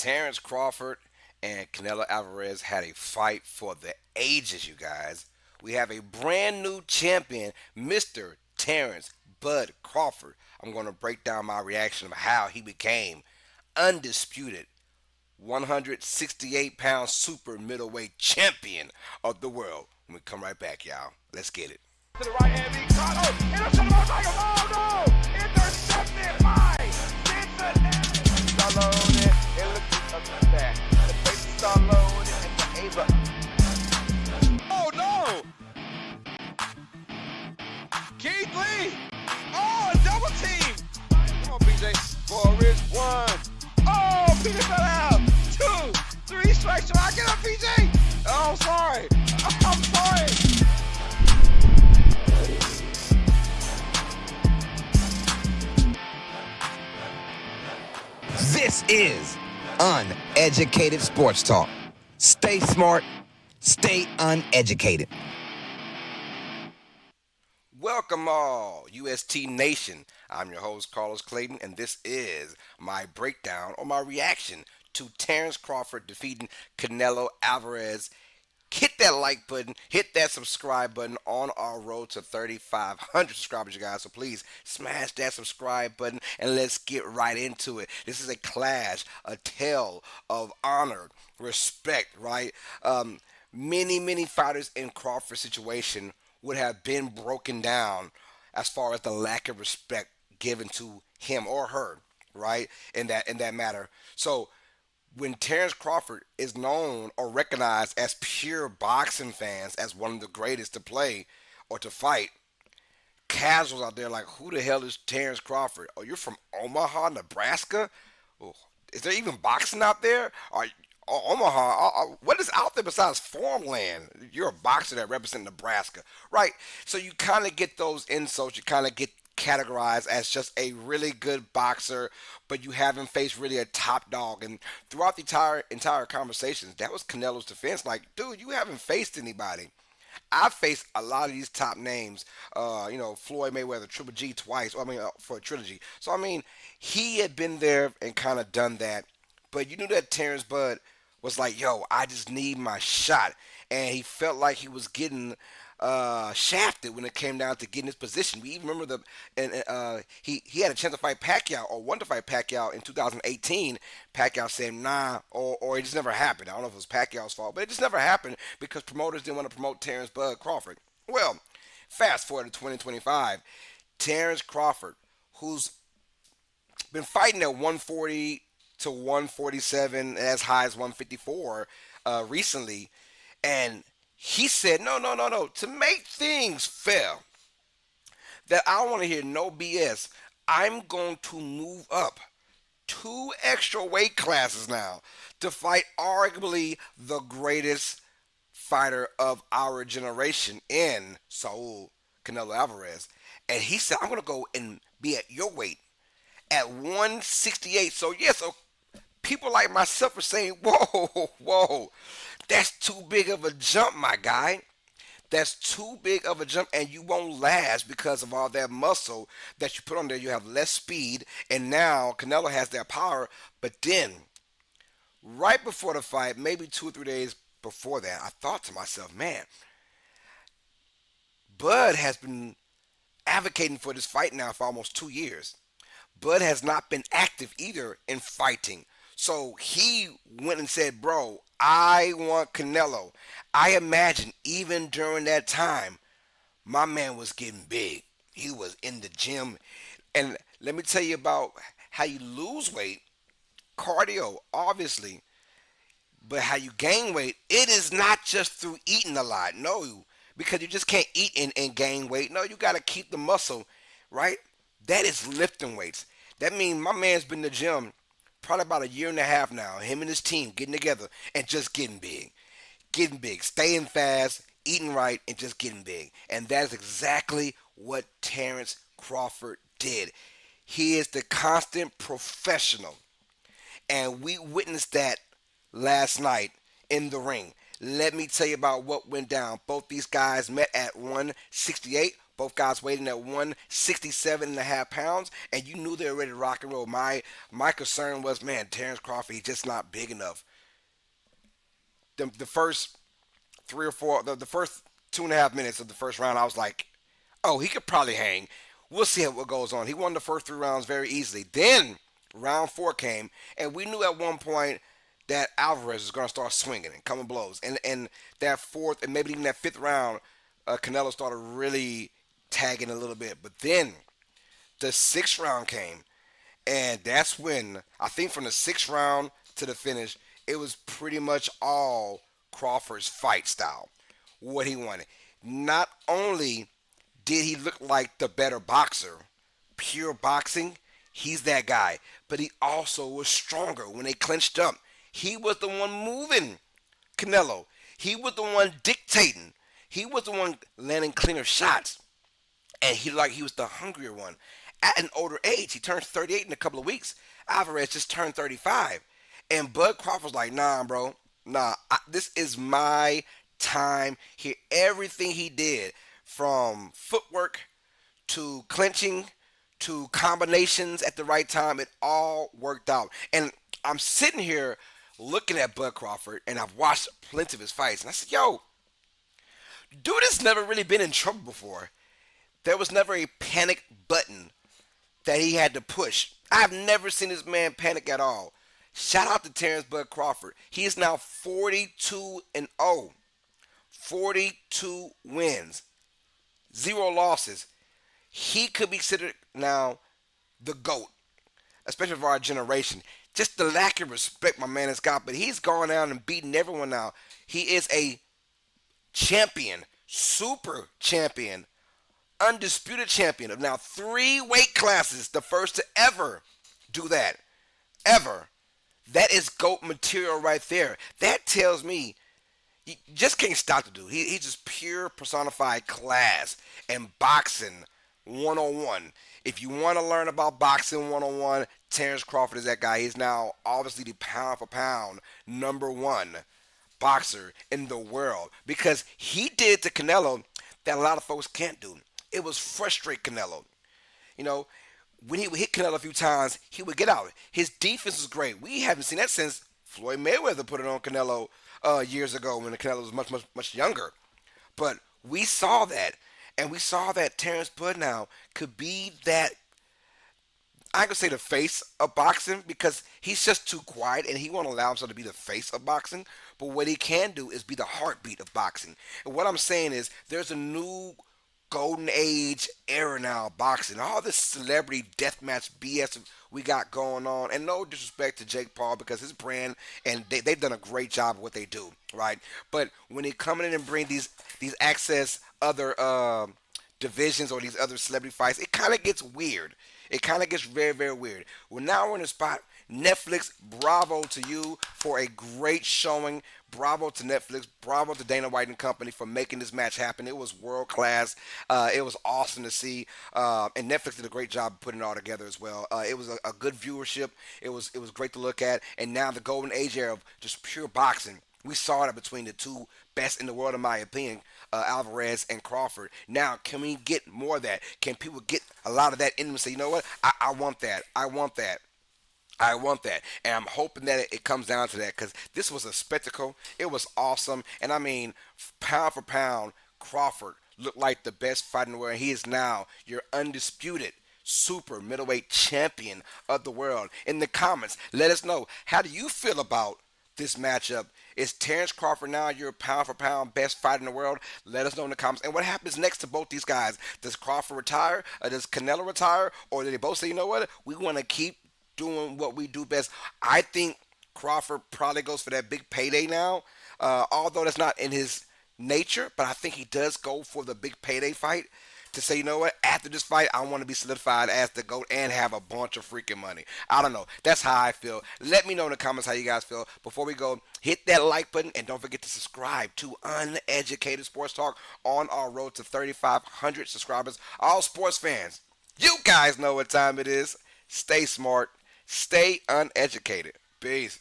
Terence Crawford and Canelo Alvarez had a fight for the ages, you guys. We have a brand new champion, Mr. Terence Bud Crawford. I'm going to break down my reaction of how he became undisputed 168-pound super middleweight champion of the world. When we come right back, y'all. Let's get it. To the right hand, Ricardo, intercepted by Tiger. Oh no! Intercepted by Cincinnati. Stallone, it looks like that. The face of Stallone and the Ava. Oh no! Keith Lee! Oh, a double team! Come on, PJ. For a wrist, one. Oh, PJ fell out. 2, 3 strikes. Should I get up, PJ? Oh, I'm sorry. I'm sorry. This is Uneducated Sports Talk. Stay smart, stay uneducated. Welcome all, UST Nation. I'm your host, Carlos Clayton, and this is my breakdown or my reaction to Terence Crawford defeating Canelo Alvarez. Hit that like button, hit that subscribe button on our road to 3,500 subscribers, you guys. So please smash that subscribe button and let's get right into it. This is a clash, a tale of honor, respect, right? Many fighters in Crawford's situation would have been broken down as far as the lack of respect given to him or her, right? In that matter. So when Terence Crawford is known or recognized as pure boxing fans as one of the greatest to play or to fight, casuals out there like, who the hell is Terence Crawford? Oh, you're from Omaha, Nebraska? Oh, is there even boxing out there? Omaha, what is out there besides farmland? You're a boxer that represents Nebraska, right? So you kind of get those insults. You kind of get categorized as just a really good boxer, but you haven't faced really a top dog. And throughout the entire conversations, that was Canelo's defense. Like, dude, you haven't faced anybody. I've faced a lot of these top names. Floyd Mayweather, Triple G twice. For a trilogy. So I mean, he had been there and kind of done that. But you knew that Terrence Bud was like, yo, I just need my shot. And he felt like he was getting shafted when it came down to getting his position. We even remember he had a chance to fight Pacquiao or wanted to fight Pacquiao in 2018. Pacquiao said nah, or it just never happened. I don't know if it was Pacquiao's fault, but it just never happened because promoters didn't want to promote Terence Bud Crawford. Well, fast forward to 2025, Terence Crawford, who's been fighting at 140 to 147, as high as 154 recently, and he said, no. To make things fair, that I don't want to hear no BS, I'm going to move up 2 extra weight classes now to fight arguably the greatest fighter of our generation in Saul Canelo Alvarez. And he said, I'm going to go and be at your weight at 168. So people like myself are saying, whoa, that's too big of a jump, my guy. That's too big of a jump, and you won't last because of all that muscle that you put on there. You have less speed, and now Canelo has that power. But then, right before the fight, maybe 2 or 3 days before that, I thought to myself, man, Bud has been advocating for this fight now for almost 2 years. Bud has not been active either in fighting. So he went and said, bro, I want Canelo. I imagine even during that time, my man was getting big. He was in the gym. And let me tell you about how you lose weight. Cardio, obviously. But how you gain weight, it is not just through eating a lot. No, because you just can't eat and gain weight. No, you got to keep the muscle, right? That is lifting weights. That means my man's been in the gym probably about a year and a half now. Him and his team getting together and just getting big. Getting big. Staying fast, eating right, and just getting big. And that is exactly what Terence Crawford did. He is the constant professional. And we witnessed that last night in the ring. Let me tell you about what went down. Both these guys met at 168. Both guys weighing at 167.5 pounds, and you knew they were ready to rock and roll. My concern was, man, Terence Crawford, he's just not big enough. The first three or four, the first 2.5 minutes of the first round, I was like, oh, he could probably hang. We'll see what goes on. He won the first 3 rounds very easily. Then round four came, and we knew at one point that Alvarez was going to start swinging and coming blows. And that fourth and maybe even that fifth round, Canelo started really tagging a little bit. But then the sixth round came, and that's when I think from the sixth round to the finish, it was pretty much all Crawford's fight style, what he wanted. Not only did he look like the better boxer, pure boxing, he's that guy, but he also was stronger when they clinched up. He was the one moving Canelo. He was the one dictating. He was the one landing cleaner shots, and he was the hungrier one. At an older age, he turns 38 in a couple of weeks. Alvarez just turned 35, and Bud Crawford's like, nah, bro, nah. This is my time here. Everything he did, from footwork to clinching to combinations at the right time, it all worked out. And I'm sitting here looking at Bud Crawford, and I've watched plenty of his fights, and I said, yo, dude has never really been in trouble before. There was never a panic button that he had to push. I've never seen this man panic at all. Shout out to Terence Bud Crawford. He is now 42-0, 42 wins, 0 losses. He could be considered now the GOAT, especially for our generation. Just the lack of respect my man has got, but he's gone out and beaten everyone now. He is a champion, super champion, undisputed champion of now 3 weight classes, the first to ever do that. Ever. That is GOAT material right there. That tells me you just can't stop the dude. He's just pure personified class and boxing 101. If you want to learn about boxing 101, Terence Crawford is that guy. He's now obviously the pound for pound number one boxer in the world because he did to Canelo that a lot of folks can't do. It was frustrate Canelo. You know, when he would hit Canelo a few times, he would get out. His defense was great. We haven't seen that since Floyd Mayweather put it on Canelo years ago when Canelo was much, much, much younger. But we saw that, and we saw that Terrence Bud now could be that. I ain't gonna say the face of boxing because he's just too quiet and he won't allow himself to be the face of boxing. But what he can do is be the heartbeat of boxing. And what I'm saying is there's a new golden age era now of boxing. All this celebrity deathmatch BS we got going on. And no disrespect to Jake Paul because his brand and they've done a great job of what they do, right? But when they come in and bring these access other divisions or these other celebrity fights, it kind of gets weird. It kind of gets very, very weird. Well, now we're in a spot. Netflix, bravo to you for a great showing. Bravo to Netflix. Bravo to Dana White and company for making this match happen. It was world class. It was awesome to see. And Netflix did a great job of putting it all together as well. It was a good viewership. It was great to look at. And now the golden age era of just pure boxing. We saw that between the two best in the world, in my opinion, Alvarez and Crawford. Now, can we get more of that? Can people get a lot of that in them and say, you know what? I want that. I want that. I want that. And I'm hoping that it comes down to that because this was a spectacle. It was awesome. And I mean, pound for pound, Crawford looked like the best fighter in the world. He is now your undisputed super middleweight champion of the world. In the comments, let us know. How do you feel about this matchup? Is Terence Crawford now your pound for pound best fighter in the world? Let us know in the comments. And what happens next to both these guys? Does Crawford retire? Or does Canelo retire? Or do they both say, you know what? We want to keep doing what we do best. I think Crawford probably goes for that big payday now. Although that's not in his nature, but I think he does go for the big payday fight to say, you know what, after this fight, I want to be solidified as the GOAT and have a bunch of freaking money. I don't know. That's how I feel. Let me know in the comments how you guys feel. Before we go, hit that like button and don't forget to subscribe to Uneducated Sports Talk on our road to 3,500 subscribers. All sports fans, you guys know what time it is. Stay smart. Stay uneducated. Peace.